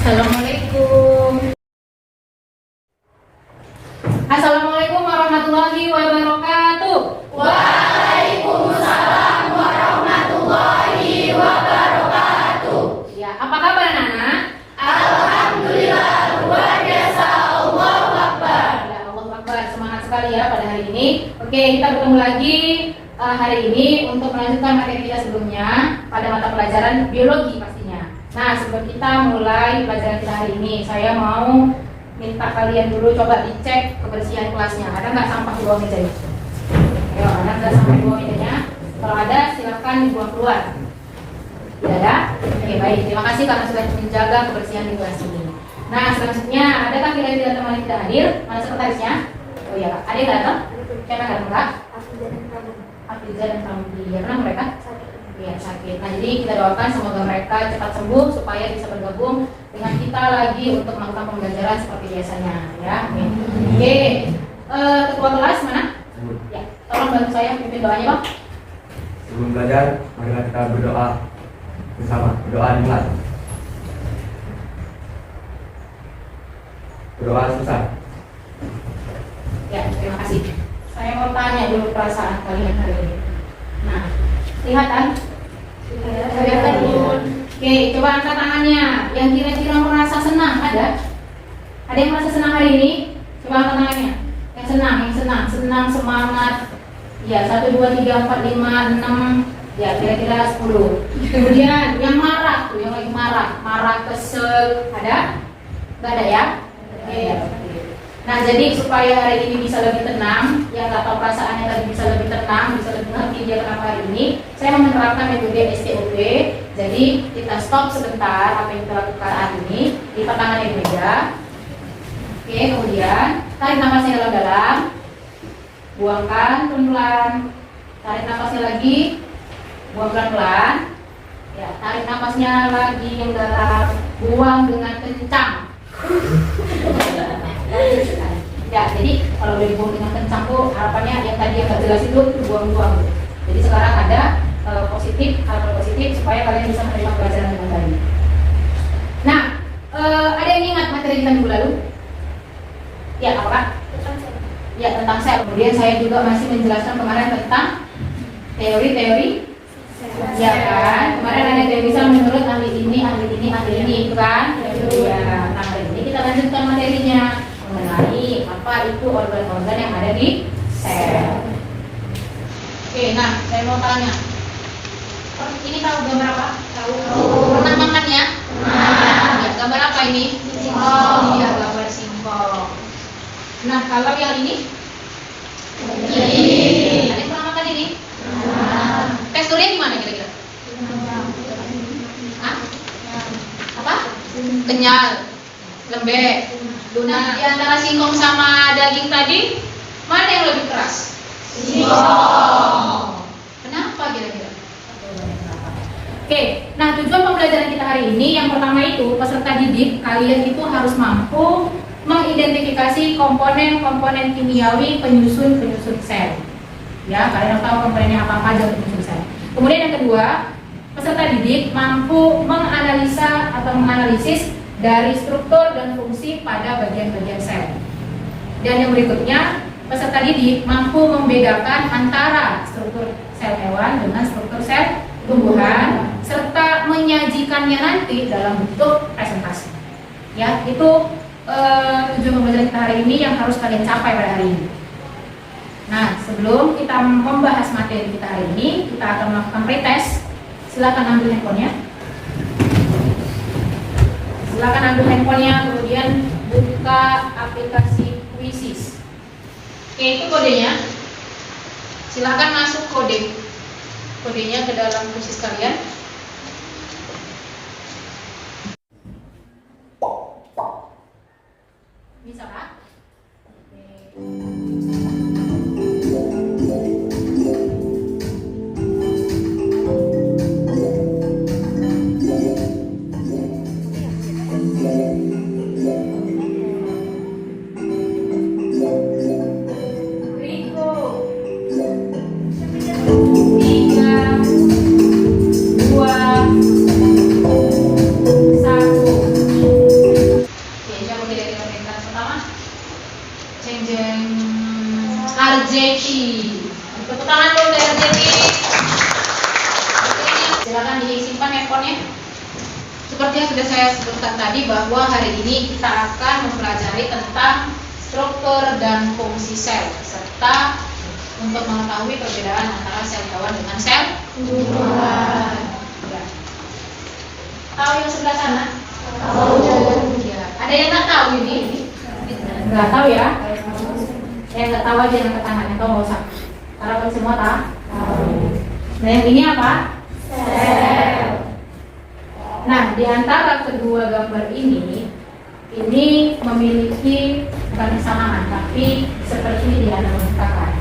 Assalamualaikum. Assalamualaikum warahmatullahi wabarakatuh. Waalaikumsalam warahmatullahi wabarakatuh. Ya, apa kabar anak-anak? Alhamdulillah, luar biasa. Allahu Akbar. Ya, Allahu Akbar. Semangat sekali ya pada hari ini. Oke, kita bertemu lagi hari ini untuk melanjutkan materi kita sebelumnya pada mata pelajaran biologi pastinya. Nah, sebelum kita mulai pelajaran kita hari ini, saya mau minta kalian dulu coba dicek kebersihan kelasnya. Ada nggak sampah di bawah mejanya? Ayo, ada nggak sampah di bawah mejanya? Kalau ada, silakan dibuang keluar. Tidak ada? Oke, baik. Terima kasih karena sudah menjaga kebersihan di kelas ini. Nah, selanjutnya, adakah kira-kira teman yang tidak hadir? Mana sekretarisnya? Oh iya, Kak. Ada yang datang? Siapa yang datang, Kak? Afidza dan Kamdi. Ya, kenapa mereka? Iya, sakit. Nah, jadi kita doakan semoga mereka cepat sembuh supaya bisa bergabung dengan kita lagi untuk melakukan pembelajaran seperti biasanya, ya. Oke. Ketua kelas mana? Ya, tolong bantu saya pimpin doanya, Bang. Sebelum belajar, marilah kita berdoa bersama. Berdoa di kelas. Berdoa susah. Ya, terima kasih. Saya mau tanya dulu perasaan kalian hari ini. Nah, kelihatan? Kelihatan. Oke, coba angkat tangannya. Yang kira-kira merasa senang ada? Ada yang merasa senang hari ini? Coba angkat tangannya. Yang senang, semangat. Ya, 1, 2, 3, 4, 5, 6. Ya, kira-kira 10. Kemudian yang marah tuh, yang lagi marah, kesel, ada? Gak ada ya? Oke. Nah, jadi supaya hari ini bisa lebih tenang, yang nggak tahu perasaannya tadi bisa lebih tenang, bisa lebih ngerti dia kenapa hari ini, saya menerapkan metode STOP. Jadi kita stop sebentar apa yang kita lakukan hari ini, lipat tangannya di meja. Oke, kemudian tarik nafasnya dalam-dalam, buangkan pelan-pelan, tarik nafasnya lagi, buang pelan-pelan. Ya, tarik nafasnya lagi yang dalam, buang dengan kencang. Ya, jadi kalau udah dibuang dengan kencang tuh harapannya yang tadi yang nggak jelas itu buang-buang. Jadi sekarang ada hal positif supaya kalian bisa menerima pelajaran dengan baik. Nah, ada yang ingat materi kita minggu lalu? Ya, apa Kak? Ya, tentang sel. Kemudian saya juga masih menjelaskan kemarin tentang teori-teori. Ya kan? Kemarin ada yang bisa menurut ahli ini, itu kan? Ya. Nah, hari ini kita lanjutkan materinya mengenai apa itu organ-organ yang ada di sel. Oke, nah saya mau tanya, ini tahu gambar apa? Tahu? Pernah makan ya? Ya, gambar apa ini? Singkong. Iya, gambar singkong. Nah, kalau yang ini? Ada yang pernah makan ini? Teksturnya gimana kira-kira? Hah? Apa? Kenyal, lembek. Nah, di antara singkong sama daging tadi, mana yang lebih keras? Singkong. Kenapa kira-kira? Oke, nah tujuan pembelajaran kita hari ini yang pertama itu peserta didik kalian itu harus mampu mengidentifikasi komponen-komponen kimiawi penyusun sel. Ya, kalian harus tahu komponennya apa aja penyusun sel. Kemudian yang kedua, peserta didik mampu menganalisa atau menganalisis dari struktur dan fungsi pada bagian-bagian sel. Dan yang berikutnya, peserta didik mampu membedakan antara struktur sel hewan dengan struktur sel tumbuhan, serta menyajikannya nanti dalam bentuk presentasi. Ya, itu tujuan pembelajaran kita hari ini yang harus kalian capai pada hari ini. Nah, sebelum kita membahas materi kita hari ini, kita akan melakukan pretest. Silakan ambil handphonenya. Silakan ambil handphonenya, kemudian buka aplikasi Quizzes. Oke, itu kodenya. Silakan masuk kodenya ke dalam Quizzes kalian. Bisa Kak? Rico 3, 2, seperti yang sudah saya sebutkan tadi bahwa hari ini kita akan mempelajari tentang struktur dan fungsi sel serta untuk mengetahui perbedaan antara sel hewan dengan sel tumbuhan. Ya. Tahu yang sebelah sana? Tahu. Ya. Ada yang nggak tahu ini? Nggak tahu ya? Yang nggak tahu aja yang angkat tangannya, tahu nggak usah. Karena semua tahu. Nah yang ini apa? Sel. Nah di antara kedua gambar ini memiliki bukan kesamaan, tapi seperti dianalogikan.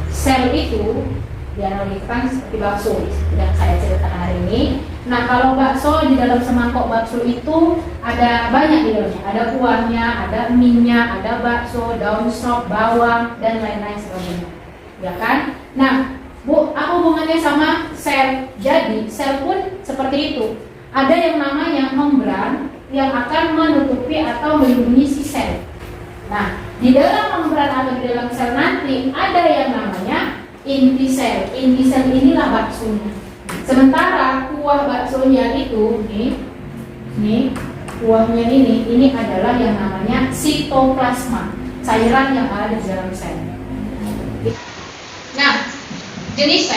Sel itu dianalogikan seperti bakso yang saya ceritakan hari ini. Nah kalau bakso, di dalam semangkok bakso itu ada banyak di dalamnya. Ada kuahnya, ada minyak, ada bakso, daun sop, bawang, dan lain-lain sebagainya. Ya kan? Nah, Bu, apa hubungannya sama sel? Jadi sel pun seperti itu. Ada yang namanya membran yang akan menutupi atau melindungi si sel. Nah, di dalam membran atau di dalam sel nanti ada yang namanya inti sel. Inti sel inilah baksonya. Sementara kuah baksonya itu nih kuahnya ini adalah yang namanya sitoplasma, cairan yang ada di dalam sel. Nah, jenis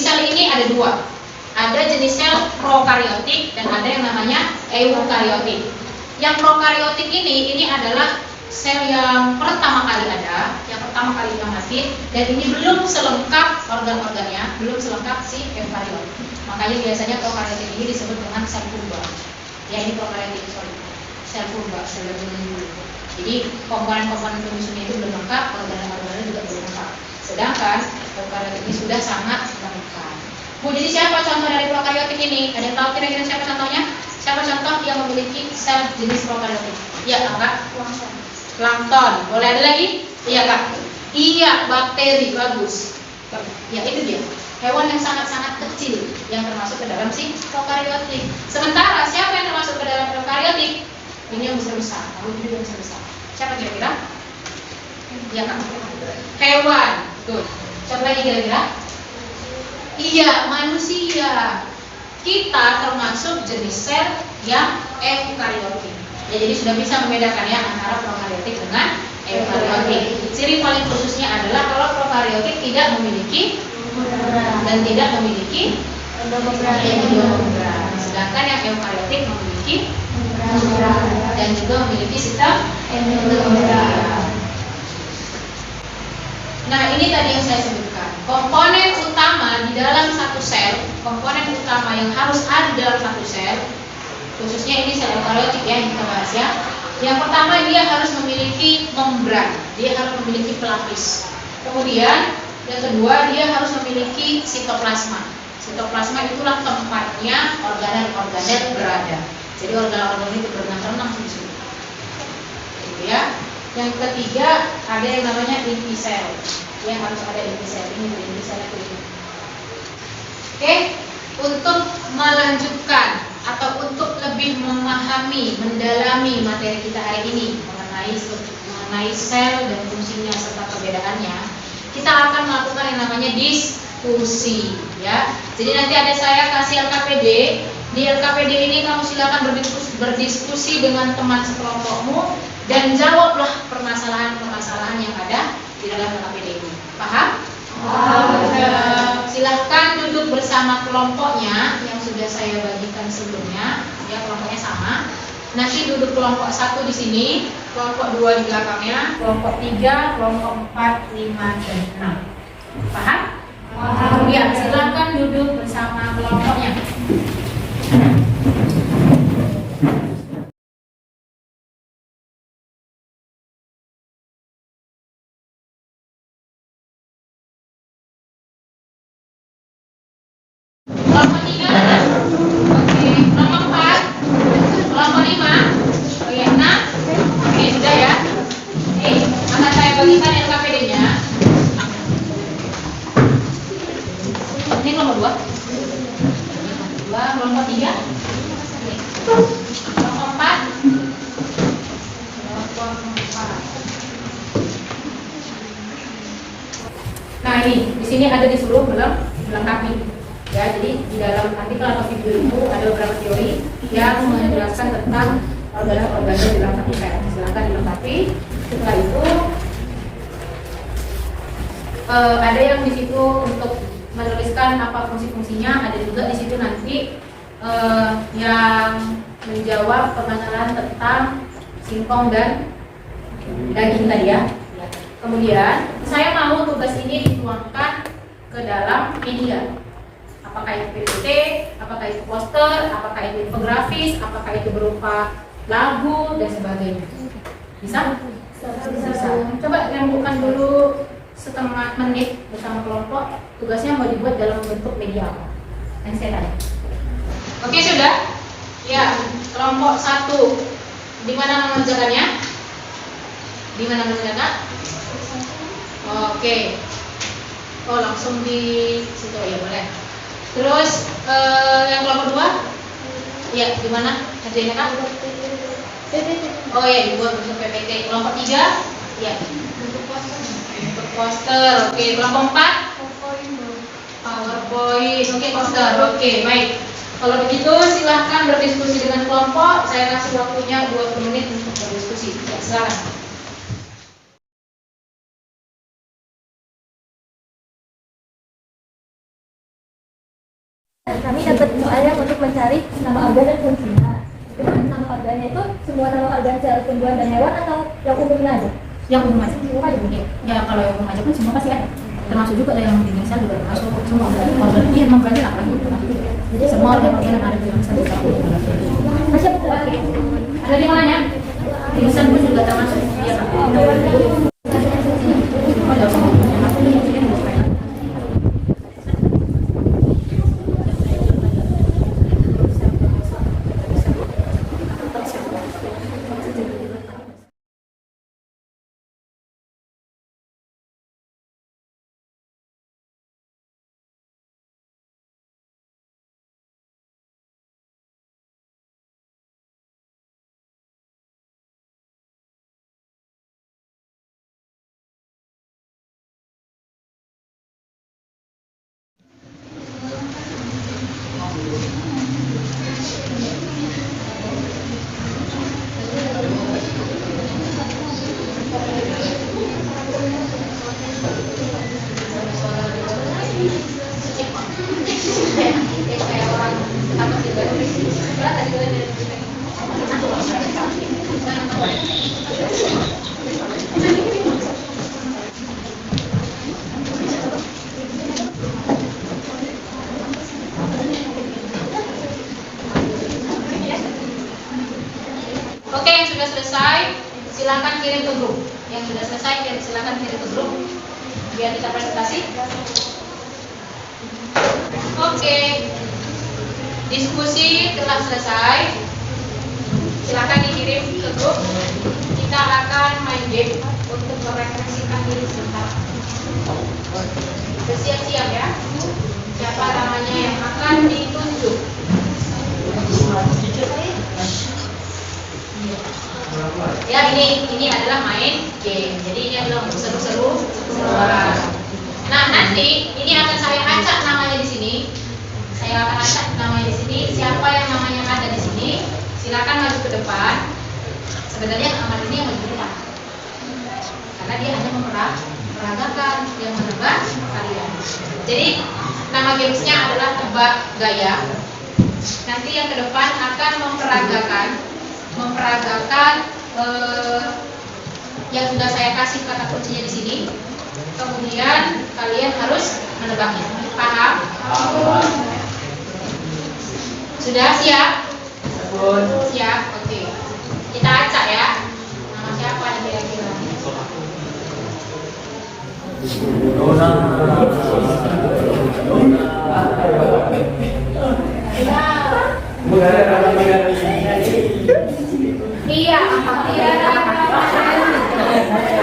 sel ini ada dua. Ada jenis sel prokariotik dan ada yang namanya eukariotik. Yang prokariotik ini adalah sel yang pertama kali ada, yang pertama kali mati, dan ini belum selengkap organ-organnya, belum selengkap si eukariot. Makanya biasanya prokariotik ini disebut dengan sel purba. Ya ini prokariotik, sel purba, sel dulu. Jadi komponen-komponen penyusunnya itu belum lengkap, organ-organnya juga belum lengkap. Sedangkan eukariotik ini sudah sangat lengkap. Bu, jadi siapa contoh dari prokariotik ini? Ada yang tahu kira-kira siapa contohnya? Siapa contoh yang memiliki sel jenis prokariotik? Iya, Kak? Plankton. Boleh ada lagi? Iya, Kak? Iya, bakteri. Bagus. Ya, itu dia. Hewan yang sangat-sangat kecil yang termasuk ke dalam si prokariotik. Sementara siapa yang termasuk ke dalam prokariotik? Ini yang besar-besar. Lalu ini yang besar-besar. Siapa kira-kira? Iya, Kak? Hewan. Tuh. Siapa lagi kira-kira? Iya, manusia. Kita termasuk jenis sel yang eukariotik. Ya, jadi sudah bisa membedakan ya antara prokariotik dengan eukariotik. Ciri paling khususnya adalah kalau prokariotik tidak memiliki dan tidak memiliki endobmembran. Sedangkan yang eukariotik memiliki dan juga memiliki sistem endobmembran. Nah, ini tadi yang saya sebutkan. Komponen utama di dalam satu sel, komponen utama yang harus ada di dalam satu sel, khususnya ini sel eukariotik ya, yang kita bahas ya. Yang pertama, dia harus memiliki membran, dia harus memiliki pelapis. Kemudian yang kedua, dia harus memiliki sitoplasma. Sitoplasma itulah tempatnya organel-organel berada. Jadi organel-organel itu berenang-renang di situ. Gitu ya. Yang ketiga, ada yang namanya inti sel. Yang harus ada inti sel ini, inti sel itu. Oke, untuk melanjutkan atau untuk lebih memahami, mendalami materi kita hari ini mengenai sel dan fungsinya serta perbedaannya, kita akan melakukan yang namanya diskusi, ya. Jadi nanti ada saya kasih LKPD. Di LKPD ini kamu silakan berdiskusi dengan teman sekelompokmu dan jawablah permasalahan-permasalahan yang ada di dalam LKPD ini. Paham? Silahkan duduk bersama kelompoknya yang sudah saya bagikan sebelumnya. Ya, kelompoknya sama. Nanti duduk kelompok 1 di sini, kelompok 2 di belakangnya, kelompok 3, kelompok 4, 5, dan 6. Paham? Ya, silahkan duduk bersama kelompoknya. Kelompok 3 ada? Oke. Kelompok 4, kelompok 5, oke, 6, oke, sudah ya. Akan saya bagikan LKPD-nya. Ini kelompok 2, kelompok 3, kelompok 4, Nah ini, di sini ada disuruh belum melengkapi. Ya, jadi di dalam artikel atau video itu ada beberapa teori yang menjelaskan tentang organ-organ di dalam tubuh kita. Silakan dilengkapi. Setelah itu ada yang di situ untuk menuliskan apa fungsi-fungsinya, ada juga di situ nanti yang menjawab pengenalan tentang singkong dan daging tadi ya. Kemudian saya mau tugas ini dituangkan ke dalam media. Apakah itu PPT, apakah itu poster, apakah itu infografis, apakah itu berupa lagu dan sebagainya. Bisa? Bisa. Coba rembukan dulu setengah menit bersama kelompok. Tugasnya mau dibuat dalam bentuk media apa? Yang saya tanya. Oke, sudah? Ya, kelompok 1. Di mana mengerjakannya? Di mana mengerjakan? Oke. Oh, langsung di situ ya, boleh. Terus yang kelompok 2? Ya, di mana kerjanya Kak? Oh ya, dibuat bentuk PPT. Kelompok 3? Ya. Bentuk poster. Oke, kelompok 4? PowerPoint. Oke, poster. Oke, baik. Kalau begitu silahkan berdiskusi dengan kelompok. Saya kasih waktunya 20 menit untuk berdiskusi. Ya, silakan. Kami dapat soal yang untuk mencari nama organ dan fungsinya. Itu nama organnya itu semua nama organ sel tumbuhan dan hewan atau yang umum aja? Yang umum aja. Umum aja mungkin. Ya kalau yang umum aja pun semua pasti ada. Termasuk juga yang dinding sel juga termasuk semua organ. Iya, memang berarti apa lagi? Jadi semua organ yang ada di dalam sel itu. Masih betul. Ada di mananya? Di sel pun juga termasuk. Iya. Oke, yang sudah selesai silakan kirim ke grup. Yang sudah selesai silakan kirim ke grup biar kita presentasi. Oke, diskusi telah selesai. Silakan dikirim ke grup. Kita akan main game untuk merefleksikan diri sebentar. Bersiap-siap ya. Siapa namanya yang akan ditunjuk? Ya, ini adalah main game. Jadi ini adalah untuk seru-seru. Nah, nanti ini akan saya acak namanya di sini. Saya akan acak namanya di sini. Siapa yang namanya ada di sini, silakan maju ke depan. Sebenarnya amat ini yang maju ke depan. Karena dia hanya memperagakan yang menebak kalian. Jadi nama gamesnya adalah tebak gaya. Nanti yang ke depan akan memperagakan yang sudah saya kasih kata kuncinya di sini. Kemudian kalian harus menebaknya. Paham? Sudah siap? Siap. Oke. Kita acak ya. Nama siapa yang kira-kira? Iya,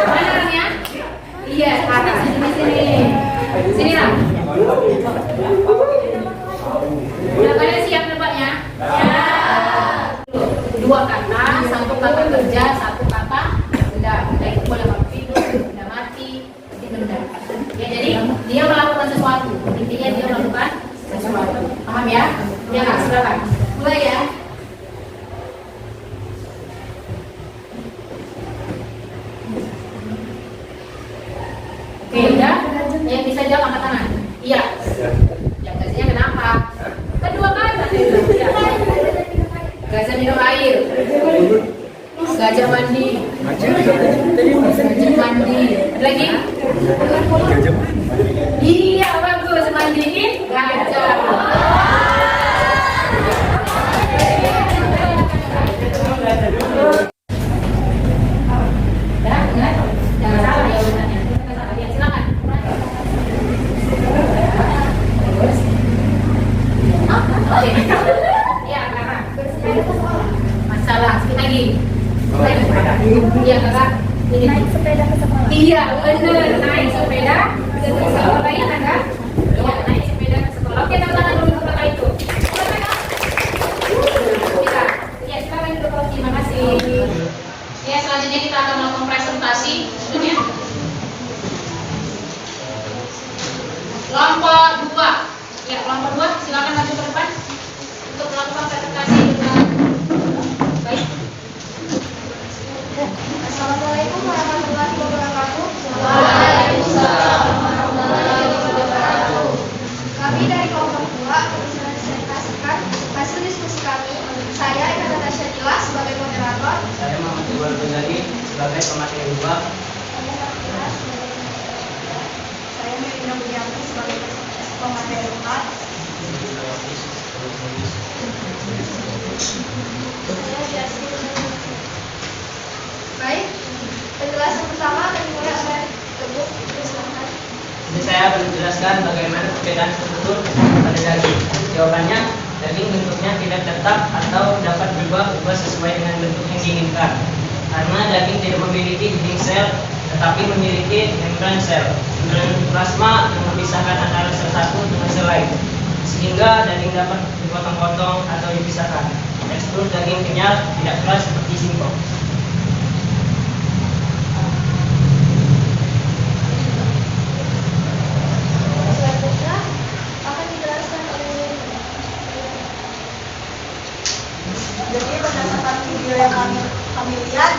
mana orangnya? Iya, ada sini. Sini lah. Udah kalian siap nebaknya? Ya. 2 kata, 1 kata kerja, 1 kata benda. Benda itu boleh mati, benda mati, benda. Ya, jadi dia Ya, silakan. Mulai ya. Oke, udah? Yang bisa jawab angkat tangan. Iya. Ya, gajahnya kenapa? Kedua kali tadi. Ya. Gajah minum air. Gajah mandi. Gajah mandi. Ada lagi? Iya, bagus. Mandiin gajah. Dah, ingat? Jangan salah ya urutannya. Ya, silakan. Oke. Ya, kakak. Masalah. Sekali lagi. Iya, kakak. Ini. Naik sepeda ke sekolah. Iya, benar. Naik sepeda ke sekolah. Bayangkan kan? Iya, naik sepeda ke sekolah. Oke, tepuk tangan dulu untuk kakak itu. Silakan. Ya, silakan duduk. Terima kasih. Ya, selanjutnya kita akan melakukan presentasi. Selanjutnya. Lomba 2. Ya, lomba 2. Silakan maju ke depan untuk melakukan presentasi dengan baik. Assalamualaikum warahmatullahi wabarakatuh. Waalaikumsalam warahmatullahi wabarakatuh. Kami dari kelompok 2 akan presentasikan hasil diskusi kami. Saya Eka Natasha Dila sebagai moderator. Saya Muhammad Iqbal Ghazali sebagai pemateri 2. Saya Melina Budianti sebagai pemateri 4. Saya Yasmin. Baik, penjelasan pertama akan dimulai oleh Teguh. Silakan. Jadi saya akan menjelaskan bagaimana perbedaan struktur pada daging. Jawabannya, daging bentuknya tidak tetap atau dapat berubah-ubah sesuai dengan bentuk yang diinginkan. Karena daging tidak memiliki dinding sel, tetapi memiliki membran sel, membran plasma yang memisahkan antara sel satu dengan sel lain, sehingga daging dapat dipotong-potong atau dipisahkan. Tekstur daging kenyal, tidak keras seperti singkong. Selanjutnya akan dijelaskan oleh. Jadi berdasarkan video yang kami lihat,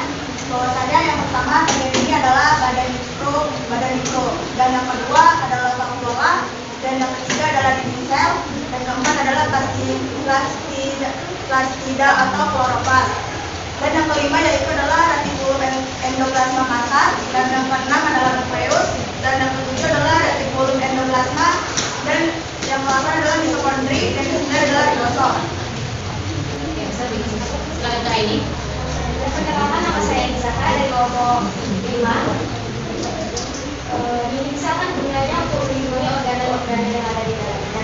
bahwasanya yang pertama ini adalah badan mikro, dan yang kedua adalah vakuola, dan yang ketiga adalah dinding sel, dan keempat adalah plastida atau kloroplas, dan yang kelima yaitu adalah retikulum endoplasma kasar, dan yang keenam adalah nukleus, dan yang ketujuh adalah retikulum endoplasma, dan yang ke-8 adalah mitokondri, dan yang ke-9 adalah ribosom. Oke, silakan Kak ini. Perkenalkan, nama saya Isaka dari kelompok 5. Dinding sel kan gunanya untuk melindungi organ-organ yang ada di dalamnya.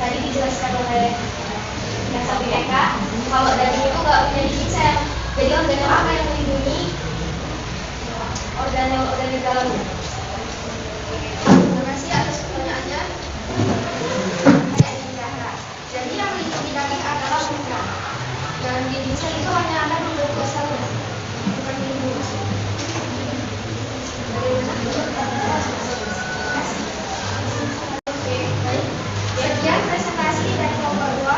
Tadi dijelaskan oleh yang satu Eka, kalau daging itu nggak punya dinding sel. Jadi organ apa yang melindungi organ di dalamnya? Terima kasih atas pertanyaannya. Saya Zahra. Jadi yang melindungi daging adalah membran. Dan dinding sel itu hanya akan membentuk sel, bukan melindungi. Oke, baik. Sekian presentasi dari kelompok 2.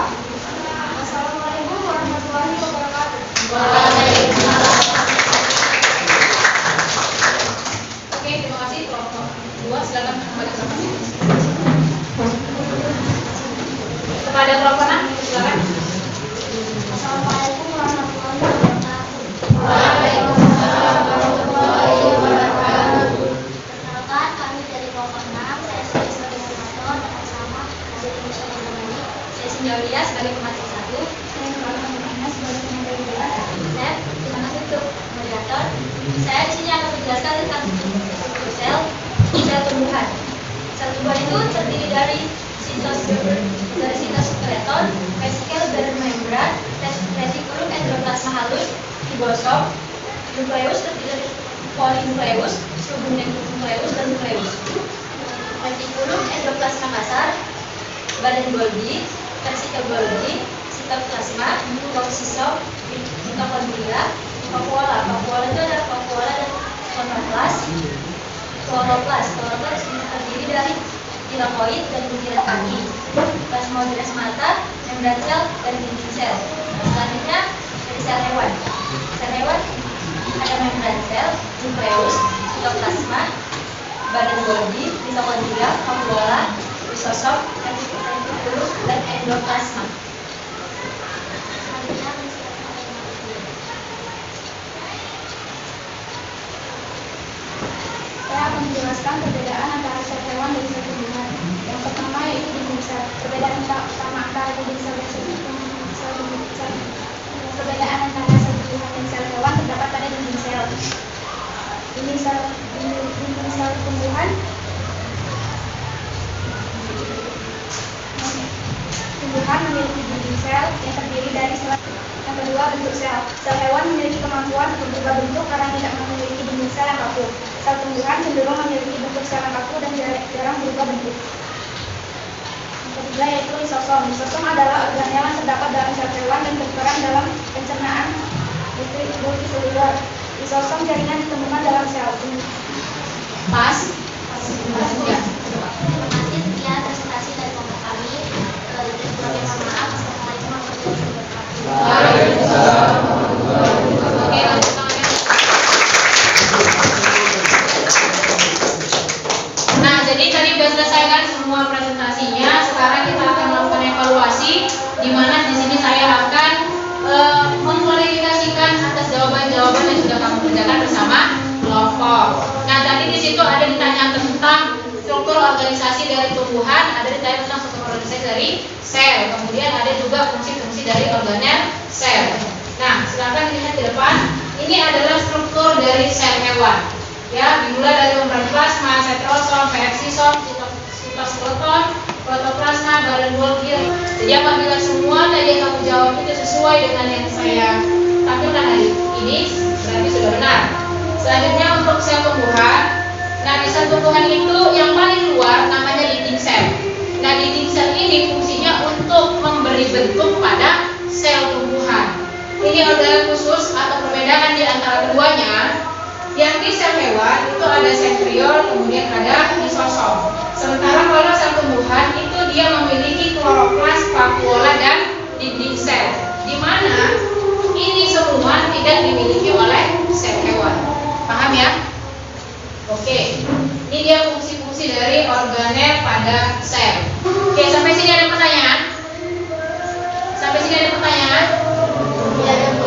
Wassalamualaikum warahmatullahi wabarakatuh. Oke, terima kasih kelompok 2. Silakan kembali ke kelas. Kepada kelompok 6, silakan. Assalamualaikum warahmatullahi wabarakatuh. Waalaikumsalam warahmatullahi wabarakatuh. Perkenalkan, kami dari kelompok 6. Saya sebagai moderator bersama Hasil Indonesia Bangga. Saya Sinjaulia sebagai pemateri 1. Saya Nurul Muhammad sebagai pemateri 2. Dan terima kasih untuk moderator. Saya di sini akan menjelaskan tentang struktur sel tumbuhan. Sel tumbuhan itu terdiri dari sitoskeleton, vesikel bermembran, retikulum endoplasma halus, ribosom, nukleus terdiri dari polinukleus, subnukleus, dan nukleus. Retikulum endoplasma kasar, badan Golgi, vesikel Golgi, sitoplasma, koksisom, mitokondria, vakuola. Vakuola itu adalah vakuola dan kloroplas terdiri dari tilakoid dan butiran kaki. Plasmodesmata membran sel, dan dinding sel. Selanjutnya dari sel hewan. Sel hewan ada membran sel, nukleus, sitoplasma, badan Golgi, mitokondria, vakuola, lisosom, retikulum, dan endoplasma. Saya akan menjelaskan perbedaan antara sel hewan dan sel tumbuhan. Yang pertama yaitu dinding sel. Perbedaan utama antara dinding sel dan sel tumbuhan. Perbedaan antara sel tumbuhan dan sel hewan terdapat pada dinding sel. Dinding sel tumbuhan memiliki dinding sel yang terdiri dari sel. Yang kedua, bentuk sel. Sel hewan memiliki kemampuan untuk berubah bentuk karena tidak memiliki dinding sel yang kaku. Sel tumbuhan cenderung memiliki bentuk sel yang kaku dan jarang berubah bentuk. Yang ketiga yaitu lisosom. Lisosom adalah organel yang terdapat dalam sel hewan dan berperan dalam pencernaan multiseluler. Lisosom jaringan ditemukan dalam sel. Pas. Ya. Terima kasih sekian presentasi dari kelompok kami. Lebih kurangnya mohon maaf. Assalamualaikum warahmatullahi wabarakatuh. Waalaikumsalam. Oke, lanjut tangannya. Nah, jadi tadi sudah selesaikan semua presentasinya. Sekarang kita akan melakukan evaluasi, di mana di sini saya akan mengklarifikasikan atas jawaban-jawaban yang sudah kamu kerjakan bersama kelompok. Nah, tadi di situ ada ditanya tentang struktur organisasi dari tumbuhan, ada ditanya tentang struktur organisasi dari sel, kemudian ada juga fungsi-fungsi dari organel sel. Nah, silakan dilihat di depan. Ini adalah struktur dari sel hewan. Ya, dimulai dari membran plasma, setrosom, peroxisom, sitoskeleton, protoplasma, badan Golgi. Jadi apabila semua tadi yang kamu jawab itu sesuai dengan yang saya tampilkan hari ini, berarti sudah benar. Selanjutnya untuk sel tumbuhan. Nah, di sel tumbuhan itu yang paling luar namanya dinding sel. Nah, dinding sel ini fungsinya untuk memberi bentuk pada sel tumbuhan. Ini adalah khusus atau perbedaan di antara keduanya. Yang di sel hewan itu ada sentriol, kemudian ada lisosom. Sementara kalau sel tumbuhan itu dia memiliki kloroplas, vakuola, dan dinding sel. Di mana ini semua tidak dimiliki oleh sel hewan. Paham ya? Oke, ini dia fungsi-fungsi dari organel pada sel. Oke, sampai sini ada pertanyaan? Sampai sini ada pertanyaan?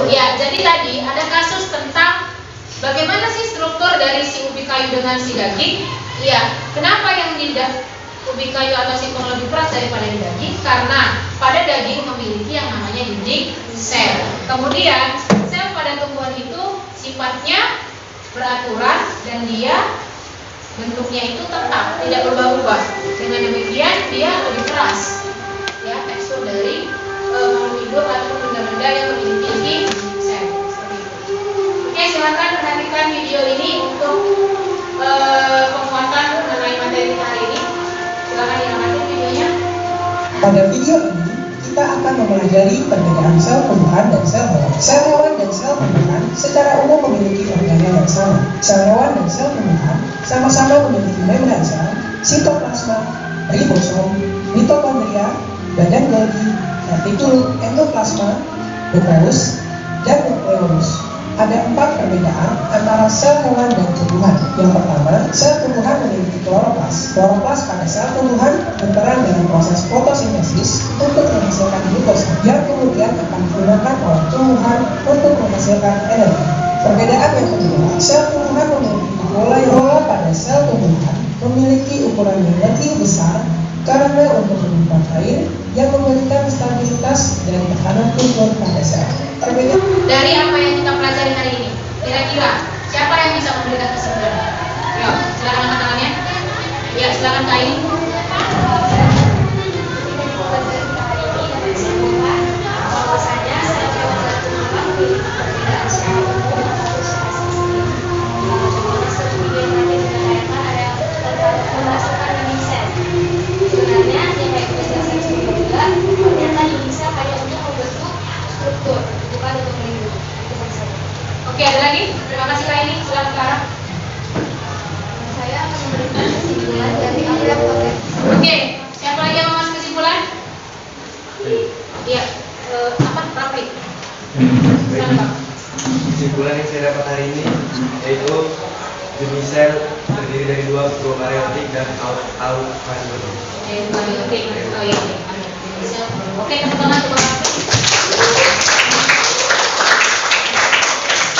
Ya, jadi tadi ada kasus tentang bagaimana sih struktur dari si ubi kayu dengan si daging? Iya, kenapa yang tidak ubi kayu atau singkong lebih keras daripada di daging? Karena pada daging memiliki yang namanya dinding sel. Kemudian sel pada tumbuhan itu sifatnya beraturan dan dia bentuknya itu tetap, tidak berubah-ubah. Dengan demikian dia lebih keras. Ya, tekstur dari makhluk hidup atau benda-benda yang memiliki dinding sel seperti itu. Oke, silakan perhatikan video ini untuk penguatan mengenai materi hari ini. Silakan diamati videonya. Pada video ini kita akan mempelajari perbedaan sel tumbuhan dan sel hewan. Sel hewan dan sel tumbuhan secara umum memiliki organel yang sama. Sel hewan dan sel tumbuhan sama-sama memiliki membran sel, sitoplasma, ribosom, mitokondria, badan Golgi, retikulum, endoplasma, nukleus, dan nukleolus. Ada 4 perbedaan antara sel hewan dan tumbuhan. Yang pertama, sel tumbuhan memiliki kloroplas. Kloroplas pada sel tumbuhan berperan dalam proses fotosintesis untuk menghasilkan glukosa yang kemudian akan digunakan oleh tumbuhan untuk menghasilkan energi. Perbedaan yang kedua, sel tumbuhan memiliki pola pada sel tumbuhan memiliki ukuran yang lebih besar karena untuk menyimpan air yang memberikan stabilitas dan tekanan tumbuh pada sel. Dari apa yang kita pelajari hari ini, kira-kira siapa yang bisa memberikan kesimpulan? Yuk, silakan angkat tangannya. Ya, silakan Kak Aini. Bahwasanya sel hewan dan tumbuhan memiliki perbedaan secara umum atau secara spesifik. Strategi yang tadi kita tanyakan adalah berdasarkan dinding sel. Sebenarnya yang kayak kita jelaskan sebelumnya, ternyata dinding sel hanya untuk membentuk struktur, bukan untuk melindungi. Oke, ada lagi? Terima kasih Kak Aini. Silakan Clara. Saya akan memberikan kesimpulan dari apa yang Kesimpulan yang saya dapat hari ini yaitu jenis sel terdiri dari dua prokaryotik dan eukaryotik. Eukaryotik. Oh iya. Oke, teman-teman coba.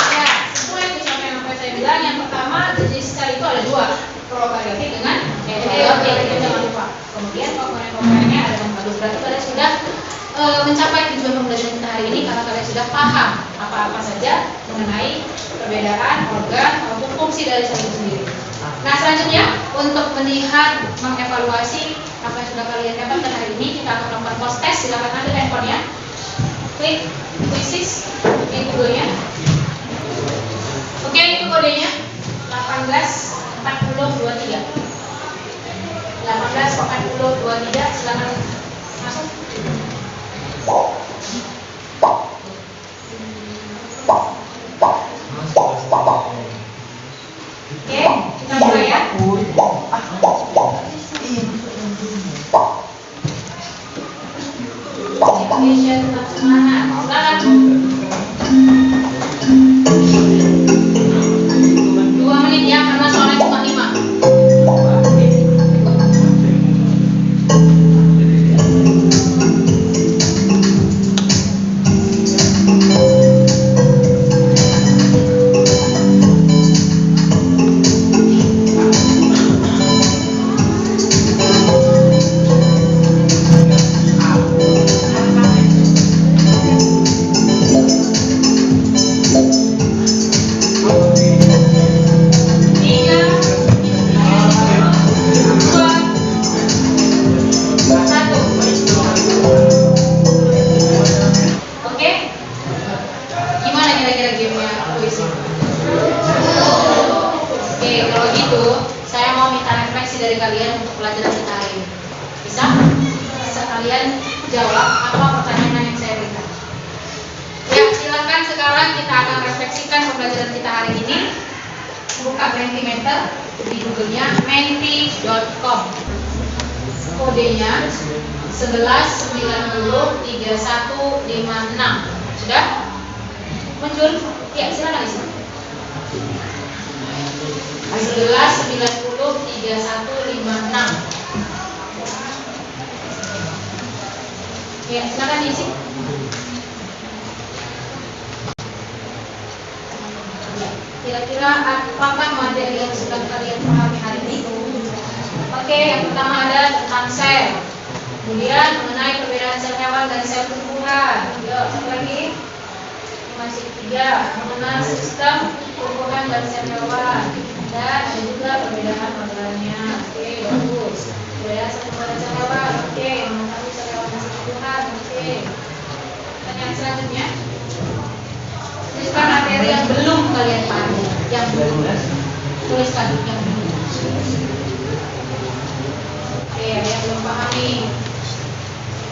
Ya, sesuai dengan apa yang saya bilang, yang pertama jenis sel itu ada dua, prokaryotik dengan eukaryotik. Jangan lupa. Kemudian komponen-komponennya ada 14. Berarti kalian sudah mencapai tujuan pembelajaran kita hari ini karena kalian sudah paham apa-apa saja mengenai perbedaan organ maupun fungsi dari sel itu sendiri. Nah, selanjutnya untuk melihat mengevaluasi apa yang sudah kalian dapatkan hari ini, kita akan melakukan post test. Silakan ambil handphonenya, klik quizzes di Google-nya. Oke, itu kodenya 184023. 184023, silakan masuk. Oke, kita mulai ya. Indonesia tetap semangat. Silakan. 2 menit ya, karena soalnya cuma 5. Kodenya 11903156. Sudah muncul? Ya, silakan isi. 11903156. Ya, silakan isi. Kira-kira apakah materi yang sudah kalian pahami hari ini? Oke, yang pertama ada tentang sel. Kemudian mengenai perbedaan sel hewan dan sel tumbuhan. Yuk, satu lagi. Masih 3, mengenai sistem tumbuhan dan sel hewan. Dan ada juga perbedaan organnya. Oke, bagus. Perbedaan sel tumbuhan dan sel hewan. Oke, mengetahui sel hewan dan sel tumbuhan. Oke. Dan yang selanjutnya, tuliskan materi yang belum kalian pahami. Yang belum. Tuliskan yang belum. Oke, ada yang belum pahami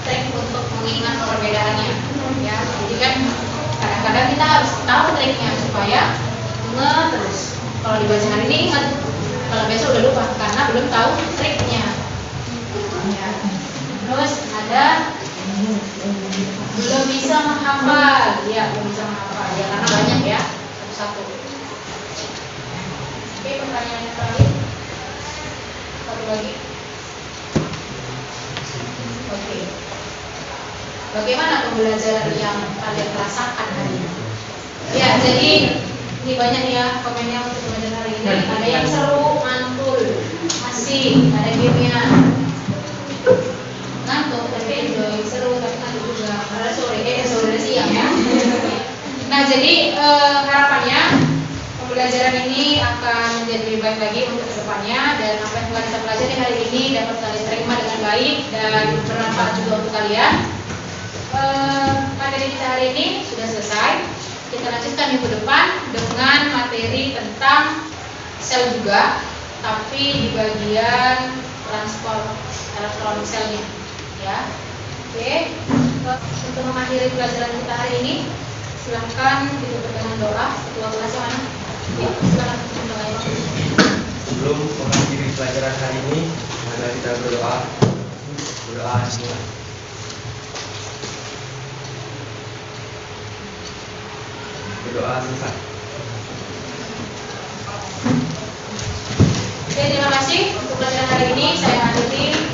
trik untuk mengingat perbedaannya, ya. Jadi kan kadang-kadang kita harus tahu triknya supaya ingat terus. Kalau dibaca hari ini ingat, kalau besok udah lupa karena belum tahu triknya. Ya. Terus ada belum bisa menghafal, ya belum bisa menghafal, ya karena banyak ya satu-satu. Oke, pertanyaan yang terakhir, satu lagi. Oke. Bagaimana pembelajaran yang kalian rasakan hari ini? Ya, jadi ini banyak ya komennya untuk pembelajaran hari ini. Ada yang seru, mantul, asik, ada gamenya. Ngantuk, tapi enjoy, seru, tapi ngantuk juga. Karena sore siang ya. Nah, jadi harapannya pembelajaran ini akan menjadi lebih baik lagi untuk kedepannya, dan apa yang telah kita pelajari hari ini dapat kalian terima dengan baik dan bermanfaat juga untuk kalian. Materi kita hari ini sudah selesai. Kita lanjutkan minggu depan dengan materi tentang sel juga, tapi di bagian transport elektronik selnya, ya. Oke. Untuk mengakhiri pelajaran kita hari ini, silakan ditutup dengan doa. Ketua kelasnya mana? Ya, silakan doanya. Sebelum mengakhiri pelajaran hari ini, mari kita berdoa. Berdoa semua. Doa singkat. Oke, terima kasih untuk pelajaran hari ini. Saya akhiri.